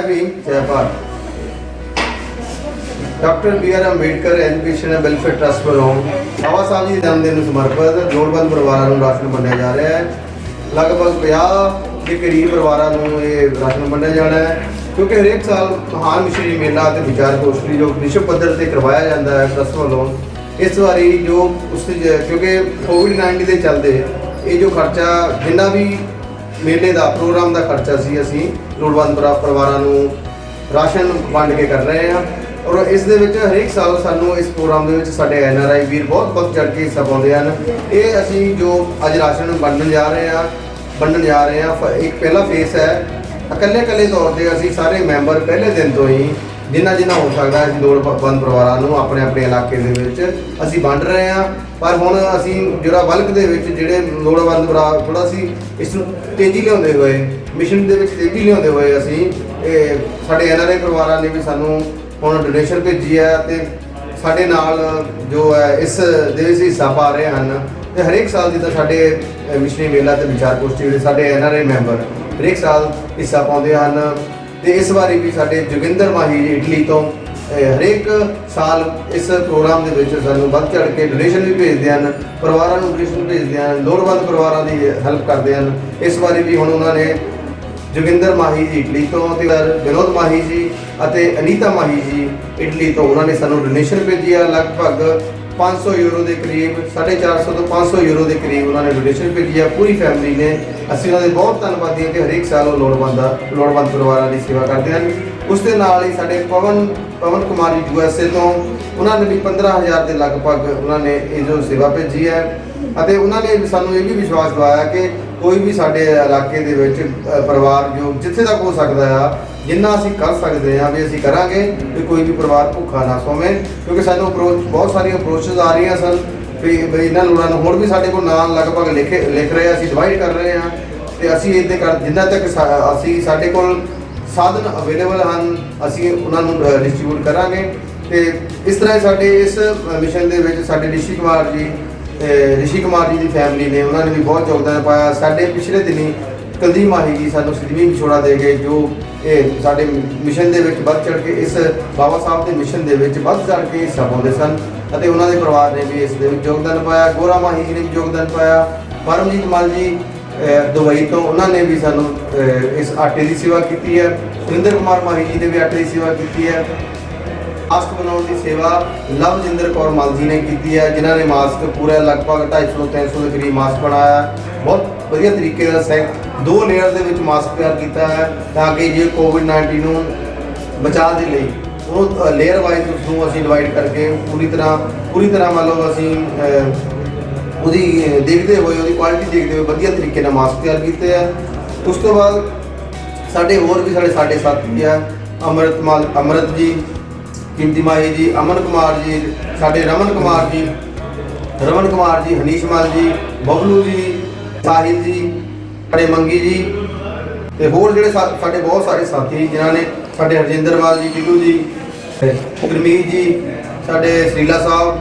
जय भीम जय Bharat. Doctor B R. Ambedkar education and welfare trust वालों बाबा साहब जी जन्मदिन ਨੂੰ ਸਮਰਪਿਤ ਲੋੜਵੰਦ ਪਰਿਵਾਰਾਂ ਨੂੰ ਰਾਸ਼ਨ ਵੰਡਿਆ ਜਾ ਰਿਹਾ ਹੈ। ਲਗਭਗ 50 ਦੇ ਕਰੀਬ ਪਰਿਵਾਰਾਂ ਨੂੰ ਇਹ ਰਾਸ਼ਨ ਵੰਡਿਆ ਜਾਣਾ ਹੈ, ਕਿਉਂਕਿ ਹਰੇਕ ਸਾਲ ਮਹਾਨ ਮਿਸ਼ਨਰੀ ਮੇਲਾ ਅਤੇ ਵਿਚਾਰ ਗੋਸ਼ਟੀ ਜੋ ਵਿਸ਼ਵ ਪੱਧਰ ਤੇ ਕਰਵਾਇਆ ਜਾਂਦਾ ਹੈ ਟਰਸਟ ਵੱਲੋਂ। ਇਸ ਵਾਰੀ ਜੋ ਉਸ ਕਿਉਂਕਿ ਕੋਵਿਡ-19 ਦੇ ਚੱਲਦੇ ਇਹ ਜੋ ਖਰਚਾ ਜਿੰਨਾ ਵੀ ਮੇਲੇ ਦਾ ਪ੍ਰੋਗਰਾਮ ਦਾ ਖਰਚਾ ਸੀ ਅਸੀਂ ਲੋੜਵੰਦ ਪਰਿਵਾਰਾਂ ਨੂੰ ਰਾਸ਼ਨ ਵੰਡ ਕੇ ਕਰ ਰਹੇ ਹਾਂ। ਔਰ ਇਸ ਦੇ ਵਿੱਚ ਹਰੇਕ ਸਾਲ ਸਾਨੂੰ ਇਸ ਪ੍ਰੋਗਰਾਮ ਦੇ ਵਿੱਚ ਸਾਡੇ NRI ਵੀਰ ਬਹੁਤ ਚੜ੍ਹ ਕੇ ਹਿੱਸਾ ਪਾਉਂਦੇ ਹਨ। ਇਹ ਅਸੀਂ ਜੋ ਅੱਜ ਰਾਸ਼ਨ ਵੰਡਣ ਜਾ ਰਹੇ ਹਾਂ ਇੱਕ ਪਹਿਲਾ ਫੇਸ ਹੈ। ਇਕੱਲੇ ਤੌਰ ਤੇ ਅਸੀਂ ਸਾਰੇ ਮੈਂਬਰ ਪਹਿਲੇ ਦਿਨ ਤੋਂ ਹੀ ਜਿੰਨਾ ਹੋ ਸਕਦਾ ਅਸੀਂ ਲੋੜਵੰਦ ਪਰਿਵਾਰਾਂ ਨੂੰ ਆਪਣੇ ਇਲਾਕੇ ਦੇ ਵਿੱਚ ਅਸੀਂ ਵੰਡ ਰਹੇ ਹਾਂ। ਪਰ ਹੁਣ ਅਸੀਂ ਜਿਹੜਾ ਬਲਕ ਦੇ ਵਿੱਚ ਜਿਹੜੇ ਲੋੜਵੰਦ ਪਰਿਵਾਰ ਥੋੜ੍ਹਾ ਅਸੀਂ ਇਸ ਨੂੰ ਤੇਜ਼ੀ ਲਿਆਉਂਦੇ ਹੋਏ ਮਿਸ਼ਨ ਦੇ ਵਿੱਚ ਤੇਜ਼ੀ ਲਿਆਉਂਦੇ ਹੋਏ ਅਸੀਂ ਇਹ ਸਾਡੇ NRI ਪਰਿਵਾਰਾਂ ਨੇ ਵੀ ਸਾਨੂੰ ਹੁਣ ਡੋਨੇਸ਼ਨ ਭੇਜੀ ਹੈ ਅਤੇ ਸਾਡੇ ਨਾਲ ਜੋ ਹੈ ਇਸ ਦੇ ਵਿੱਚ ਹਿੱਸਾ ਪਾ ਰਹੇ ਹਨ। ਅਤੇ ਹਰੇਕ ਸਾਲ ਜਿੱਦਾਂ ਸਾਡੇ ਮਿਸ਼ਨਰੀ ਮੇਲਾ ਅਤੇ ਵਿਚਾਰ ਗੋਸ਼ਟੀ ਜਿਹੜੇ ਸਾਡੇ NRI ਮੈਂਬਰ ਹਰੇਕ ਸਾਲ ਹਿੱਸਾ ਪਾਉਂਦੇ ਹਨ। ਅਤੇ ਇਸ ਵਾਰੀ ਵੀ ਸਾਡੇ ਜੋਗਿੰਦਰ ਮਾਹੀ ਜੀ ਇਟਲੀ ਤੋਂ ਹਰੇਕ ਸਾਲ ਇਸ ਪ੍ਰੋਗਰਾਮ ਦੇ ਵਿੱਚ ਸਾਨੂੰ ਵੱਧ ਚੜ੍ਹ ਕੇ ਡੋਨੇਸ਼ਨ ਵੀ ਭੇਜਦੇ ਹਨ, ਪਰਿਵਾਰਾਂ ਨੂੰ ਡੋਨੇਸ਼ਨ ਭੇਜਦੇ ਹਨ, ਲੋੜਵੰਦ ਪਰਿਵਾਰਾਂ ਦੀ ਹੈਲਪ ਕਰਦੇ ਹਨ। ਇਸ ਵਾਰੀ ਵੀ ਹੁਣ ਉਹਨਾਂ ਨੇ ਜੋਗਿੰਦਰ ਮਾਹੀ ਜੀ ਇਟਲੀ ਤੋਂ ਅਤੇ ਵਿਨੋਦ ਮਾਹੀ ਜੀ ਅਤੇ ਅਨੀਤਾ ਮਾਹੀ ਜੀ ਇਟਲੀ ਤੋਂ ਉਹਨਾਂ ਨੇ ਸਾਨੂੰ ਡੋਨੇਸ਼ਨ ਭੇਜੀ ਆ। ਲਗਭਗ 500 ਯੂਰੋ ਦੇ ਕਰੀਬ 450 ਤੋਂ 500 ਯੂਰੋ ਦੇ ਕਰੀਬ ਉਹਨਾਂ ਨੇ ਡੋਨੇਸ਼ਨ ਭੇਜੀ ਆ ਪੂਰੀ ਫੈਮਿਲੀ ਨੇ। ਅਸੀਂ ਉਹਨਾਂ ਦੇ ਬਹੁਤ ਧੰਨਵਾਦੀ ਹਾਂ ਕਿ ਹਰੇਕ ਸਾਲ ਉਹ ਲੋੜਵੰਦ ਪਰਿਵਾਰਾਂ ਦੀ ਸੇਵਾ ਕਰਦੇ ਹਨ। ਉਸ ਦੇ ਨਾਲ ਹੀ ਸਾਡੇ ਪਵਨ ਕੁਮਾਰ ਜੀ USA ਤੋਂ ਉਹਨਾਂ ਨੇ ਵੀ 15,000 ਦੇ ਲਗਭਗ ਉਹਨਾਂ ਨੇ ਇਹ ਜੋ ਸੇਵਾ ਭੇਜੀ ਹੈ। ਅਤੇ ਉਹਨਾਂ ਨੇ ਸਾਨੂੰ ਇਹ ਵੀ ਵਿਸ਼ਵਾਸ ਦਿਵਾਇਆ ਕਿ ਕੋਈ ਵੀ ਸਾਡੇ ਇਲਾਕੇ ਦੇ ਵਿੱਚ ਪਰਿਵਾਰ ਜੋ ਜਿੱਥੇ ਤੱਕ ਹੋ ਸਕਦਾ ਆ ਜਿੰਨਾ ਅਸੀਂ ਕਰ ਸਕਦੇ ਹਾਂ ਵੀ ਅਸੀਂ ਕਰਾਂਗੇ ਕਿ ਕੋਈ ਵੀ ਪਰਿਵਾਰ ਭੁੱਖਾ ਨਾ ਸੋਵੇ। ਕਿਉਂਕਿ ਸਾਨੂੰ ਬਹੁਤ ਸਾਰੀਆਂ ਅਪਰੋਚਸ ਆ ਰਹੀਆਂ ਸਨ ਵੀ ਇਹਨਾਂ ਲੋੜਾਂ ਨੂੰ ਹੁਣ ਵੀ ਸਾਡੇ ਕੋਲ ਨਾਮ ਲਗਭਗ ਲਿਖ ਰਹੇ ਅਸੀਂ ਡਿਵਾਈਡ ਕਰ ਰਹੇ ਹਾਂ। ਅਤੇ ਅਸੀਂ ਇੱਦਾਂ ਜਿੰਨਾ ਤੱਕ ਅਸੀਂ ਸਾਡੇ ਕੋਲ ਸਾਧਨ ਅਵੇਲੇਬਲ ਹਨ ਅਸੀਂ ਉਹਨਾਂ ਨੂੰ ਡਿਸਟਰੀਬਿਊਟ ਕਰਾਂਗੇ। ਅਤੇ ਇਸ ਤਰ੍ਹਾਂ ਸਾਡੇ ਇਸ ਮਿਸ਼ਨ ਦੇ ਵਿੱਚ ਸਾਡੇ ਰਿਸ਼ੀ ਕੁਮਾਰ ਜੀ ਦੀ ਫੈਮਿਲੀ ਨੇ ਉਹਨਾਂ ਨੇ ਵੀ ਬਹੁਤ ਯੋਗਦਾਨ ਪਾਇਆ। ਸਾਡੇ ਪਿਛਲੇ ਦਿਨੀ ਕੁਲਦੀਪ ਮਾਹੀ ਜੀ ਸਾਨੂੰ ਸਿੱਧਵੀਂ ਵਿਛੋੜਾ ਦੇ ਗਏ ਜੋ ਇਹ ਸਾਡੇ ਮਿਸ਼ਨ ਦੇ ਵਿੱਚ ਵੱਧ ਚੜ੍ਹ ਕੇ ਇਸ ਬਾਬਾ ਸਾਹਿਬ ਦੇ ਮਿਸ਼ਨ ਦੇ ਵਿੱਚ ਵੱਧ ਚੜ੍ਹ ਕੇ ਹਿੱਸਾ ਪਾਉਂਦੇ ਸਨ ਅਤੇ ਉਹਨਾਂ ਦੇ ਪਰਿਵਾਰ ਨੇ ਵੀ ਇਸ ਦੇ ਵਿੱਚ ਯੋਗਦਾਨ ਪਾਇਆ। ਗੋਰਾ ਮਾਹੀ ਜੀ ਨੇ ਵੀ ਯੋਗਦਾਨ ਪਾਇਆ। ਪਰਮਜੀਤ ਮਲ ਜੀ ਦੁਬਈ ਤੋਂ ਉਹਨਾਂ ਨੇ ਵੀ ਸਾਨੂੰ ਇਸ ਆਟੇ ਦੀ ਸੇਵਾ ਕੀਤੀ ਹੈ। ਸੁਰਿੰਦਰ ਕੁਮਾਰ ਮਾਹੀ ਜੀ ਨੇ ਵੀ ਆਟੇ ਦੀ ਸੇਵਾ ਕੀਤੀ ਹੈ। ਮਾਸਕ ਬਣਾਉਣ ਦੀ ਸੇਵਾ ਲਵਜਿੰਦਰ ਕੌਰ ਮਲ ਜੀ ਨੇ ਕੀਤੀ ਹੈ, ਜਿਨ੍ਹਾਂ ਨੇ ਮਾਸਕ ਪੂਰਾ ਲਗਭਗ 250-300 ਦੇ ਕਰੀਬ ਮਾਸਕ ਬਣਾਇਆ। ਬਹੁਤ ਵਧੀਆ ਤਰੀਕੇ ਨਾਲ 2 ਲੇਅਰ ਦੇ ਵਿੱਚ ਮਾਸਕ ਤਿਆਰ ਕੀਤਾ ਹੈ ਤਾਂ ਕਿ ਜੇ ਕੋਵਿਡ-19 ਨੂੰ ਬਚਾਅ ਦੇ ਲਈ ਉਹ ਲੇਅਰ ਵਾਈਜ਼ ਉਸਨੂੰ ਅਸੀਂ ਡਿਵਾਈਡ ਕਰਕੇ ਪੂਰੀ ਤਰ੍ਹਾਂ ਮੰਨ ਲਓ ਅਸੀਂ ਉਹਦੀ ਦੇਖਦੇ ਹੋਏ ਉਹਦੀ ਕੁਆਲਿਟੀ ਦੇਖਦੇ ਹੋਏ ਵਧੀਆ ਤਰੀਕੇ ਨਾਲ ਮਾਸਕ ਤਿਆਰ ਕੀਤੇ ਹੈ। ਉਸ ਤੋਂ ਬਾਅਦ ਸਾਡੇ ਹੋਰ ਵੀ ਸਾਡੇ ਸਾਥੀ ਆ ਅਮਰਤ ਜੀ, ਕੀਮਤੀ ਮਾਹੀ ਜੀ, ਅਮਨ ਕੁਮਾਰ ਜੀ, ਸਾਡੇ ਰਮਨ ਕੁਮਾਰ ਜੀ, ਹਨੀਸ਼ ਮਲ ਜੀ, ਬਬਲੂ ਜੀ, ਸਾਹਿਲ ਜੀ, ਸਾਡੇ ਮੰਗੀ ਜੀ ਅਤੇ ਹੋਰ ਜਿਹੜੇ ਸਾਡੇ ਬਹੁਤ ਸਾਰੇ ਸਾਥੀ ਜਿਨ੍ਹਾਂ ਨੇ ਸਾਡੇ ਹਰਜਿੰਦਰ ਮਲ ਜੀ, ਟਿੱਲੂ ਜੀ, ਗੁਰਮੀਤ ਜੀ, ਸਾਡੇ ਸਰੀਲਾ ਸਾਹਿਬ,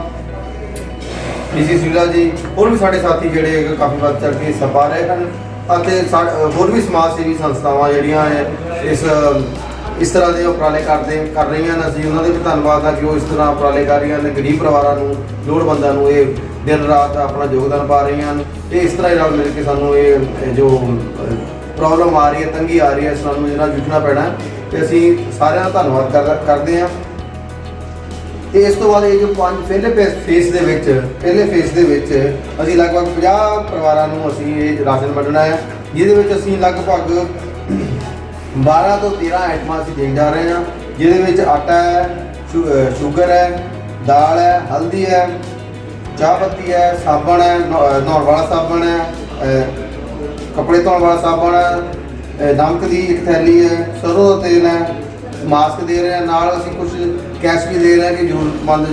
ਸਰੀਲਾ ਜੀ, ਹੋਰ ਵੀ ਸਾਡੇ ਸਾਥੀ ਜਿਹੜੇ ਕਾਫੀ ਵੱਧ ਚੜ੍ਹ ਕੇ ਹਿੱਸਾ ਪਾ ਰਹੇ ਹਨ। ਅਤੇ ਹੋਰ ਵੀ ਸਮਾਜ ਸੇਵੀ ਸੰਸਥਾਵਾਂ ਜਿਹੜੀਆਂ ਇਸ ਤਰ੍ਹਾਂ ਦੇ ਉਪਰਾਲੇ ਕਰ ਰਹੀਆਂ ਨੇ। ਅਸੀਂ ਉਹਨਾਂ ਦੇ ਵੀ ਧੰਨਵਾਦ ਹਾਂ ਕਿ ਉਹ ਇਸ ਤਰ੍ਹਾਂ ਉਪਰਾਲੇ ਕਰ ਰਹੀਆਂ ਨੇ। ਗਰੀਬ ਪਰਿਵਾਰਾਂ ਨੂੰ ਲੋੜਵੰਦਾਂ ਨੂੰ ਇਹ ਦਿਨ ਰਾਤ ਆਪਣਾ ਯੋਗਦਾਨ ਪਾ ਰਹੀਆਂ ਹਨ। ਅਤੇ ਇਸ ਤਰ੍ਹਾਂ ਨਾਲ ਮਿਲ ਕੇ ਸਾਨੂੰ ਇਹ ਜੋ ਪ੍ਰੋਬਲਮ ਆ ਰਹੀ ਹੈ, ਤੰਗੀ ਆ ਰਹੀ ਹੈ, ਸਾਨੂੰ ਇਹਦੇ ਨਾਲ ਜੂਝਣਾ ਪੈਣਾ ਅਤੇ ਅਸੀਂ ਸਾਰਿਆਂ ਦਾ ਧੰਨਵਾਦ ਕਰਦੇ ਹਾਂ। ਅਤੇ ਇਸ ਤੋਂ ਬਾਅਦ ਇਹ ਜੋ ਪਹਿਲੇ ਫੇਸ ਦੇ ਵਿੱਚ ਅਸੀਂ ਲਗਭਗ 50 ਪਰਿਵਾਰਾਂ ਨੂੰ ਅਸੀਂ ਇਹ ਰਾਸ਼ਨ ਵੰਡਣਾ ਹੈ, ਜਿਹਦੇ ਵਿੱਚ ਅਸੀਂ ਲਗਭਗ 12 ਤੋਂ 13 ਆਈਟਮਾਂ ਅਸੀਂ ਦੇਣ ਜਾ ਰਹੇ ਹਾਂ, ਜਿਹਦੇ ਵਿੱਚ ਆਟਾ ਹੈ, ਸ਼ੂਗਰ ਹੈ, ਦਾਲ ਹੈ, ਹਲਦੀ ਹੈ, ਚਾਹ ਪੱਤੀ ਹੈ, ਸਾਬਣ ਹੈ, ਨਹਾਉਣ ਵਾਲਾ ਸਾਬਣ ਹੈ, ਕੱਪੜੇ ਧੋਣ ਵਾਲਾ ਸਾਬਣ ਹੈ, ਨਮਕ ਦੀ ਇੱਕ ਥੈਲੀ ਹੈ, ਸਰੋਂ ਦਾ ਤੇਲ ਹੈ, ਮਾਸਕ ਦੇ ਰਹੇ ਹਾਂ। ਨਾਲ ਅਸੀਂ ਕੁਝ ਕੈਸ਼ ਵੀ ਦੇ ਰਹੇ ਹਾਂ ਕਿ ਜ਼ਰੂਰਤਮੰਦ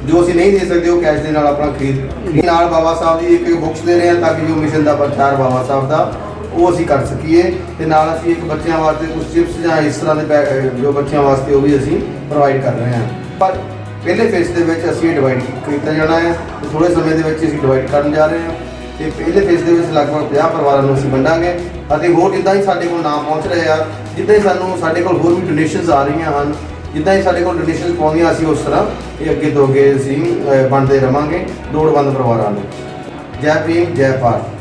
ਜੋ ਅਸੀਂ ਨਹੀਂ ਦੇ ਸਕਦੇ ਉਹ ਕੈਸ਼ ਦੇ ਨਾਲ ਆਪਣਾ ਖਰੀਦ ਨਾਲ ਬਾਬਾ ਸਾਹਿਬ ਦੀ ਇੱਕ ਬੁੱਕਸ ਦੇ ਰਹੇ ਹਾਂ ਤਾਂ ਕਿ ਜੋ ਮਿਸ਼ਨ ਦਾ ਪ੍ਰਚਾਰ ਬਾਬਾ ਸਾਹਿਬ ਦਾ ਉਹ ਅਸੀਂ ਕਰ ਸਕੀਏ। ਅਤੇ ਨਾਲ ਅਸੀਂ ਇੱਕ ਬੱਚਿਆਂ ਵਾਸਤੇ ਕੁਝ ਚਿਪਸ ਜਾਂ ਇਸ ਤਰ੍ਹਾਂ ਦੇ ਜੋ ਬੱਚਿਆਂ ਵਾਸਤੇ ਉਹ ਵੀ ਅਸੀਂ ਪ੍ਰੋਵਾਈਡ ਕਰ ਰਹੇ ਹਾਂ। ਪਰ ਪਹਿਲੇ ਫੇਸ ਦੇ ਵਿੱਚ ਅਸੀਂ ਡਿਵਾਈਡ ਕੀਤਾ ਜਾਣਾ ਹੈ ਅਤੇ ਥੋੜ੍ਹੇ ਸਮੇਂ ਦੇ ਵਿੱਚ ਅਸੀਂ ਡਿਵਾਈਡ ਕਰਨ ਜਾ ਰਹੇ ਹਾਂ। ਅਤੇ ਪਹਿਲੇ ਫੇਸ ਦੇ ਵਿੱਚ ਲਗਭਗ 50 ਪਰਿਵਾਰਾਂ ਨੂੰ ਅਸੀਂ ਵੰਡਾਂਗੇ ਅਤੇ ਹੋਰ ਜਿੱਦਾਂ ਹੀ ਸਾਡੇ ਕੋਲ ਨਾਮ ਪਹੁੰਚ ਰਹੇ ਆ ਜਿੱਦਾਂ ਹੀ ਸਾਡੇ ਕੋਲ ਹੋਰ ਵੀ ਡੋਨੇਸ਼ਨਸ ਆ ਰਹੀਆਂ ਹਨ, ਜਿੱਦਾਂ ਹੀ ਸਾਡੇ ਕੋਲ ਡੋਨੇਸ਼ਨਸ ਪਾਉਂਦੀਆਂ ਅਸੀਂ ਉਸ ਤਰ੍ਹਾਂ ਇਹ ਅੱਗੇ ਤੋਂ ਅੱਗੇ ਅਸੀਂ ਵੰਡਦੇ ਰਵਾਂਗੇ ਲੋੜਵੰਦ ਪਰਿਵਾਰਾਂ ਨੂੰ। ਜੈ ਭੀਮ, ਜੈ ਭਾਰਤ।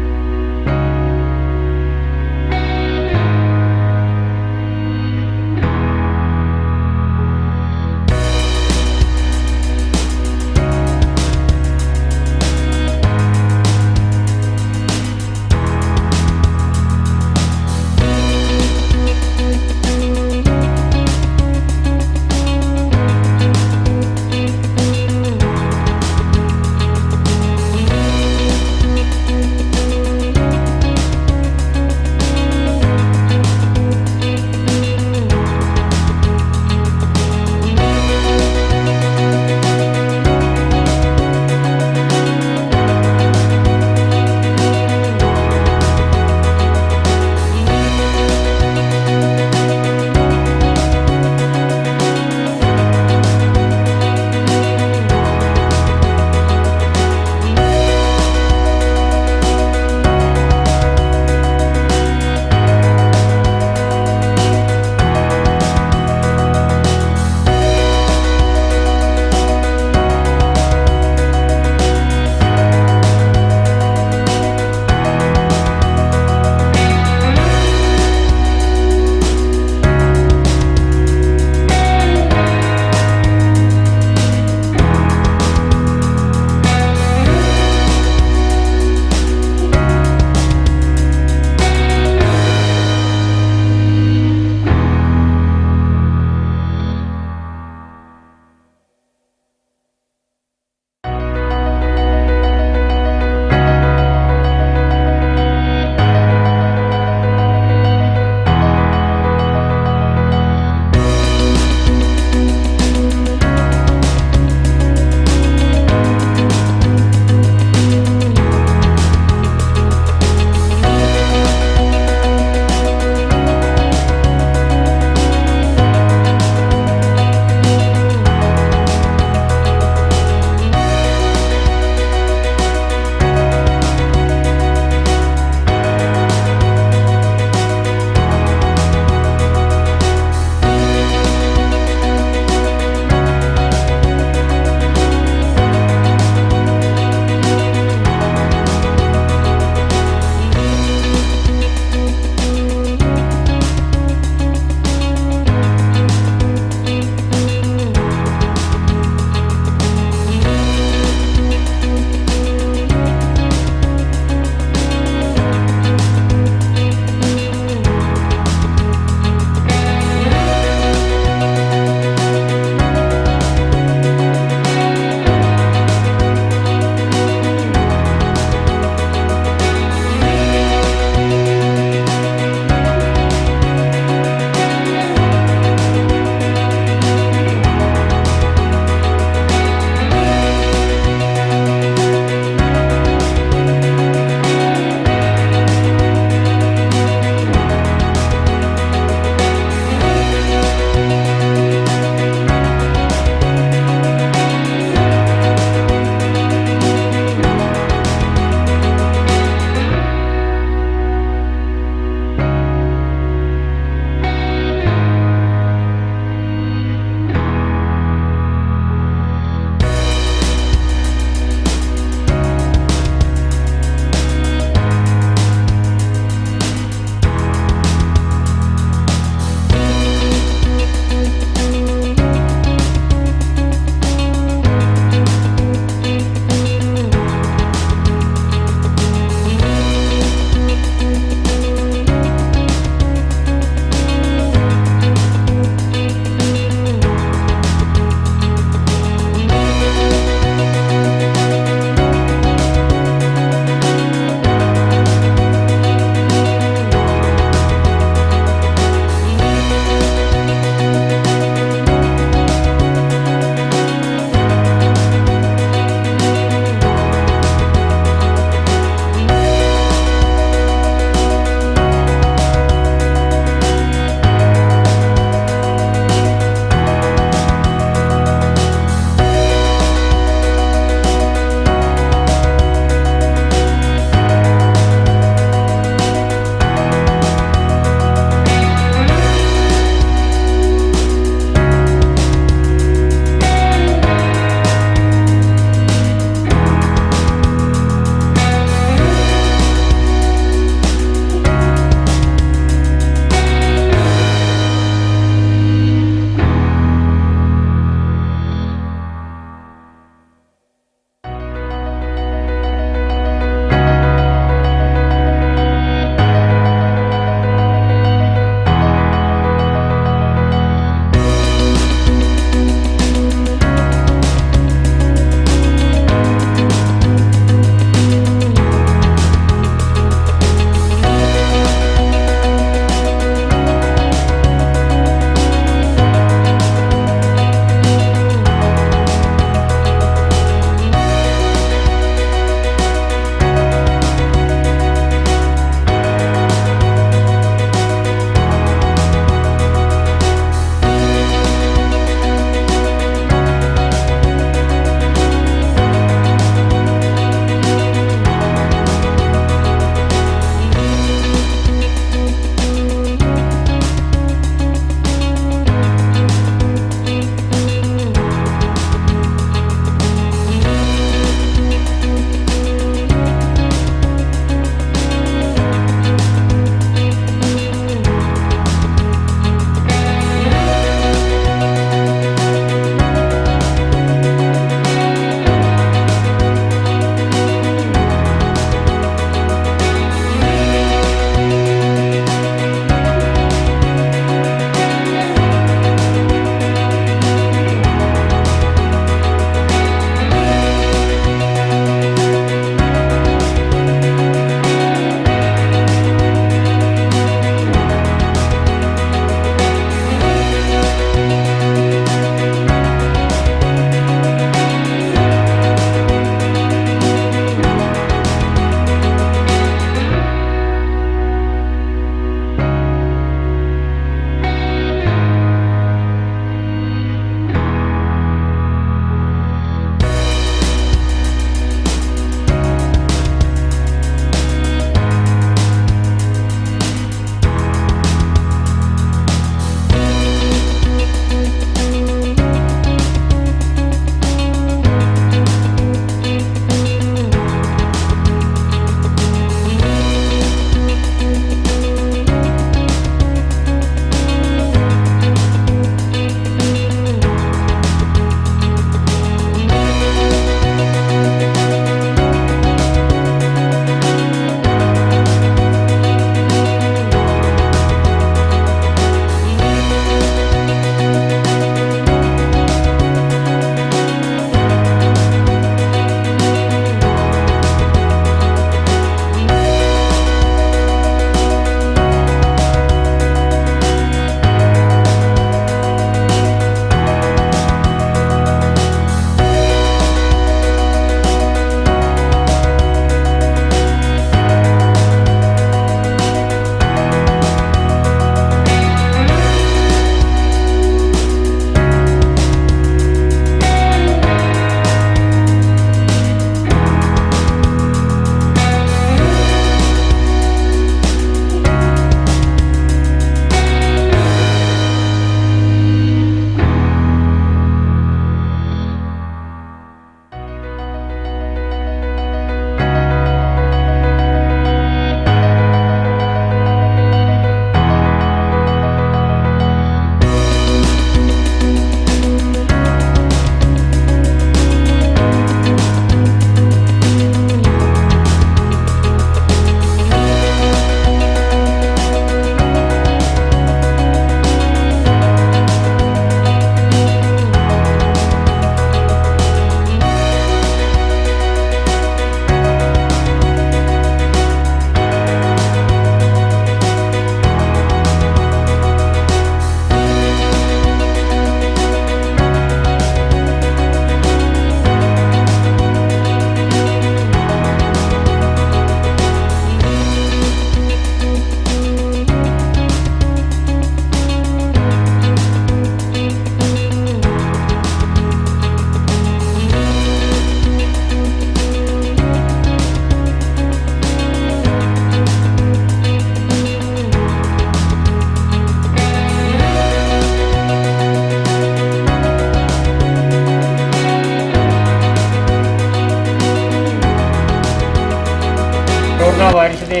कोरोना वायरस के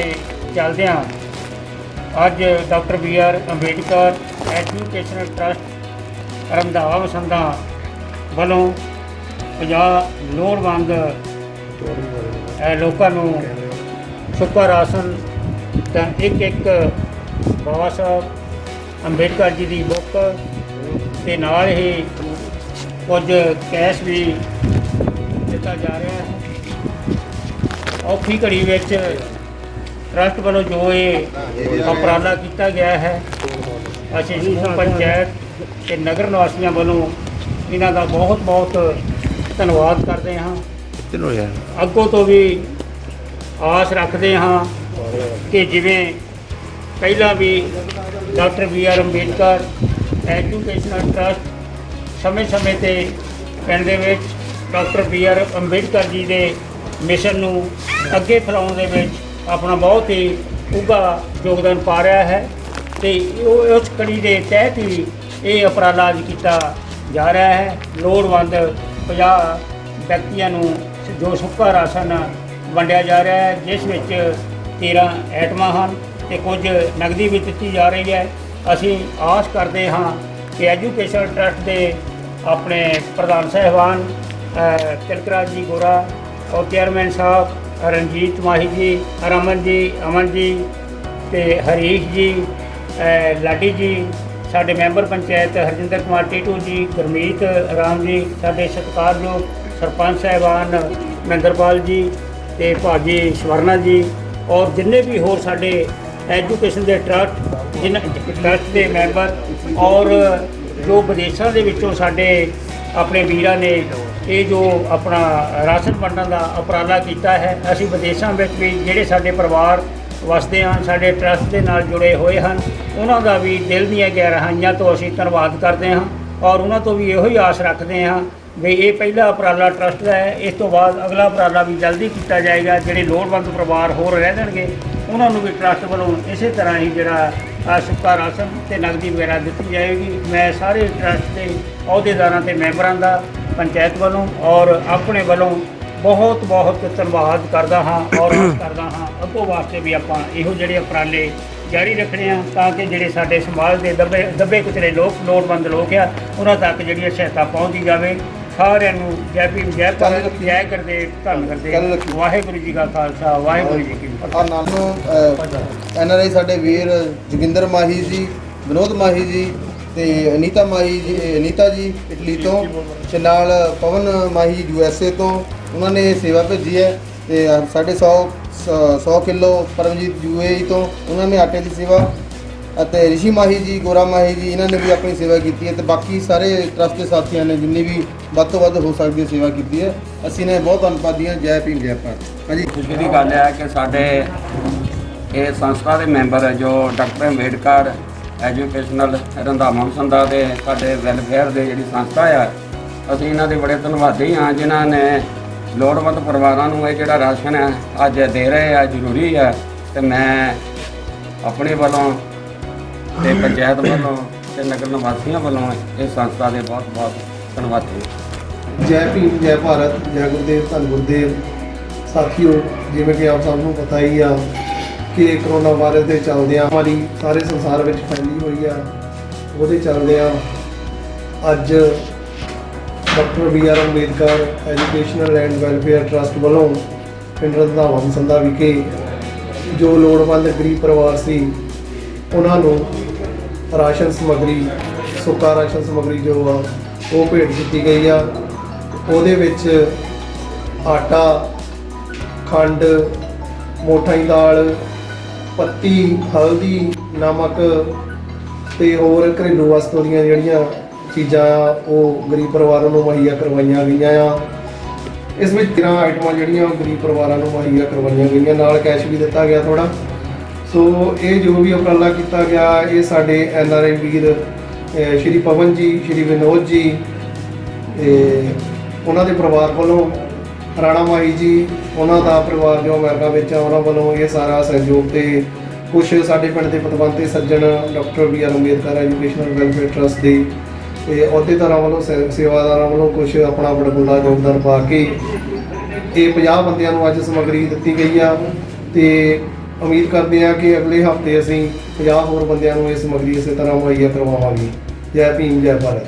चलदियाँ अज doctor BR Ambedkar educational trust Randhawa Masanda वालों 50 लोड़वंद लोगों को सुक्का राशन तो एक बाबा साहब अंबेडकर जी की बुक के नाल ही कुछ कैश भी दिता जा रहा है। औखी घड़ी विच ट्रस्ट वालों जो ये उपराला किया गया है, ਅਸੀਂ समूह पंचायत ਤੇ नगर निवासियों वालों इन्हों का बहुत बहुत धन्यवाद करते हाँ। अगों तो भी आस रखते हाँ कि जिमें पहला भी doctor BR Ambedkar educational trust समय समय ते पिंड दे विच डॉक्टर BR अंबेडकर जी के मिशन नूं अगे फैलाउण दे विच अपना बहुत ही उगा योगदान पा रहा है। तो उस कड़ी के तहत ही ये उपराला अज किया जा रहा है। लोड़वंद 50 व्यक्तियों नूं जो सुक्का राशन वंडिया जा रहा है, जिस विच 13 आइटमां हन ते कुछ नगदी भी दी जा रही है। असी आस करते हाँ कि एजुकेशन ट्रस्ट के अपने प्रधान साहिबान तिलकराज जी गोरा और चेयरमैन साहब रणजीत माही जी, रमन जी, अमन जी ते हरीश जी, लाडी जी, साडे मैंबर पंचायत हरजिंदर कुमार टीटू जी, गुरमीत राम जी, साडे सत्कारयोग सरपंच साहिबान महेंद्रपाल जी ते भाजी स्वर्णा जी और जिन्ने भी होर साडे एजुकेशन के ट्रस्ट के मैंबर और जो विदेशों के विचों साडे अपने वीरां ने ये जो अपना राशन वंडण का उपराला किया है। असी विदेशों में भी जिहड़े साडे परिवार वसते हैं, साडे ट्रस्ट के नाल जुड़े हुए हैं, उन्हों का भी दिल दी गहराइयां तो असी धन्यवाद करते हैं और उन्होंने तो भी इहो ही आस रखते हैं भी ये पहला उपराला ट्रस्ट का है। इस तो बाद अगला उपराला भी जल्दी किया जाएगा। जिहड़े लोड़वंद परिवार होर रह जाणगे उन्होंने भी ट्रस्ट वालों इस तरह ही जिहड़ा सुक्का राशन ते नगदी वगैरह दी जाएगी। मैं सारे ट्रस्ट के अहुदेदारां ते मैंबरां दा पंचायत वालों और अपने वालों बहुत बहुत धन्यवाद करता हाँ और आस करता हाँ अगों वास्ते भी आपां इहो जिहड़े उपराले जारी रखने हैं ताकि जिहड़े साडे समाज के दबे कुचले लोग लोड़वंद लोग आ उन्हां तक जिहड़ी सहायता पहुँचती जाए। सारिਆਂ ਨੂੰ जय भीम जय भारत जय गुरदेव धन गुरदेव वाहिगुरू जी का खालसा वाहिगुरू जी की फतेह। NRI साडे वीर जोगिंदर माही जी, विनोद माही जी ते अनीता माही जी, अनीता जी इटली तो ते नाल पवन माही USA तो उन्होंने सेवा भेजी है। ते साढ़े 100 किलो परमजीत UAE तो उन्होंने आटे की सेवा ਅਤੇ ਰਿਸ਼ੀ ਮਾਹੀ ਜੀ, ਗੋਰਾ ਮਾਹੀ ਜੀ ਇਹਨਾਂ ਨੇ ਵੀ ਆਪਣੀ ਸੇਵਾ ਕੀਤੀ ਹੈ ਤੇ ਬਾਕੀ ਸਾਰੇ ਟਰਸਟ ਦੇ ਸਾਥੀਆਂ ਨੇ ਜਿੰਨੀ ਵੀ ਵੱਧ ਤੋਂ ਵੱਧ ਹੋ ਸਕਦੀ ਸੇਵਾ ਕੀਤੀ ਹੈ। ਅਸੀਂ ਨੇ ਬਹੁਤ ਧੰਨਵਾਦੀ ਹਾਂ। ਜੈ ਭੀਮ ਜੈ ਭਾਰਤ। ਹਾਂਜੀ, ਖੁਸ਼ੀ ਦੀ ਗੱਲ ਹੈ ਕਿ ਸਾਡੇ ਇਹ ਸੰਸਥਾ ਦੇ ਮੈਂਬਰ ਜੋ ਡਾਕਟਰ ਅੰਬੇਡਕਰ ਐਜੂਕੇਸ਼ਨਲ ਰੰਧਾਵਾ ਮਸੰਦਾ ਦੇ ਸਾਡੇ ਵੈਲਫੇਅਰ ਦੇ ਜਿਹੜੀ ਸੰਸਥਾ ਆ, ਅਸੀਂ ਇਹਨਾਂ ਦੇ ਬੜੇ ਧੰਨਵਾਦੀ ਹਾਂ ਜਿਨ੍ਹਾਂ ਨੇ ਲੋੜਵੰਦ ਪਰਿਵਾਰਾਂ ਨੂੰ ਇਹ ਜਿਹੜਾ ਰਾਸ਼ਨ ਹੈ ਅੱਜ ਦੇ ਰਹੇ ਆ। ਜ਼ਰੂਰੀ ਹੈ ਤੇ ਮੈਂ ਆਪਣੇ ਵੱਲੋਂ ਤੇ ਪੰਚਾਇਤ ਵੱਲੋਂ ਤੇ ਨਗਰ ਨਿਵਾਸੀਆਂ ਵੱਲੋਂ ਇਸ ਸੰਸਥਾ ਦੇ ਬਹੁਤ ਬਹੁਤ ਧੰਨਵਾਦੀ। ਜੈ ਭੀਮ ਜੈ ਭਾਰਤ ਜੈ ਗੁਰਦੇਵ ਧੰਨ ਗੁਰਦੇਵ। ਸਾਥੀਓ, ਜਿਵੇਂ ਕਿ ਆਪ ਸਭ ਨੂੰ ਪਤਾ ਹੀ ਆ ਕਿ ਕਰੋਨਾ ਵਾਇਰਸ ਦੇ ਚੱਲਦਿਆਂ ਹਮਾਰੀ ਸਾਰੇ ਸੰਸਾਰ ਵਿੱਚ ਫੈਲੀ ਹੋਈ ਆ, ਉਹਦੇ ਚੱਲਦਿਆਂ ਅੱਜ doctor BR Ambedkar educational and welfare trust ਵੱਲੋਂ ਪਿੰਡ ਰੰਧਾਵਾ ਮਸੰਦਾ ਵਿਖੇ ਜੋ ਲੋੜਵੰਦ ਗਰੀਬ ਪਰਿਵਾਰ ਸੀ ਉਹਨਾਂ ਨੂੰ ਰਾਸ਼ਨ ਸਮੱਗਰੀ, ਸੁੱਕਾ ਰਾਸ਼ਨ ਸਮੱਗਰੀ ਜੋ ਆ ਉਹ ਭੇਟ ਕੀਤੀ ਗਈ ਆ। ਉਹਦੇ ਵਿੱਚ ਆਟਾ, ਖੰਡ, ਮੋਠਾਈ ਦਾਲ, ਪੱਤੀ, ਹਲਦੀ, ਨਮਕ ਤੇ ਹੋਰ ਘਰੇਲੂ ਵਸਤੂ ਦੀਆਂ ਜਿਹੜੀਆਂ ਚੀਜ਼ਾਂ ਆ ਉਹ ਗਰੀਬ ਪਰਿਵਾਰਾਂ ਨੂੰ ਮੁਹੱਈਆ ਕਰਵਾਈਆਂ ਗਈਆਂ ਆ। ਇਸ ਵਿੱਚ 13 ਆਈਟਮਾਂ ਜਿਹੜੀਆਂ ਗਰੀਬ ਪਰਿਵਾਰਾਂ ਨੂੰ ਮੁਹੱਈਆ ਕਰਵਾਈਆਂ ਗਈਆਂ, ਨਾਲ ਕੈਸ਼ ਵੀ ਦਿੱਤਾ ਗਿਆ ਥੋੜ੍ਹਾ। ਸੋ ਇਹ ਜੋ ਵੀ ਉਪਰਾਲਾ ਕੀਤਾ ਗਿਆ ਇਹ ਸਾਡੇ NRI ਵੀਰ ਸ਼੍ਰੀ ਪਵਨ ਜੀ, ਸ਼੍ਰੀ ਵਿਨੋਦ ਜੀ ਤੇ ਉਹਨਾਂ ਦੇ ਪਰਿਵਾਰ ਵੱਲੋਂ, ਰਾਣਾ ਮਾਹੀ ਜੀ ਉਹਨਾਂ ਦਾ ਪਰਿਵਾਰ ਜੋ ਅਮਰੀਕਾ ਵਿੱਚ ਆ ਉਹਨਾਂ ਵੱਲੋਂ ਇਹ ਸਾਰਾ ਸਹਿਯੋਗ ਤੇ ਕੁਛ ਸਾਡੇ ਪਿੰਡ ਦੇ ਪਤਵੰਤੇ ਸੱਜਣ doctor BR Ambedkar educational welfare trust ਦੇ ਤੇ ਅਹੁਦੇਦਾਰਾਂ ਵੱਲੋਂ ਸੇਵਾਦਾਰਾਂ ਵੱਲੋਂ ਕੁਛ ਆਪਣਾ ਬੜਬੁੱਲਾ ਯੋਗਦਾਨ ਪਾ ਕੇ ਇਹ 50 ਬੰਦਿਆਂ ਨੂੰ ਅੱਜ ਸਮੱਗਰੀ ਦਿੱਤੀ ਗਈ ਆ। ਤੇ ਉਮੀਦ ਕਰਦੇ ਹਾਂ ਕਿ ਅਗਲੇ ਹਫਤੇ ਅਸੀਂ 50 ਹੋਰ ਬੰਦਿਆਂ ਨੂੰ ਇਹ ਸਮੱਗਰੀ ਇਸੇ ਤਰ੍ਹਾਂ ਮੁਹੱਈਆ ਕਰਵਾਵਾਂਗੇ। ਜੈ ਭੀਮ, ਜੈ ਭਾਰਤ।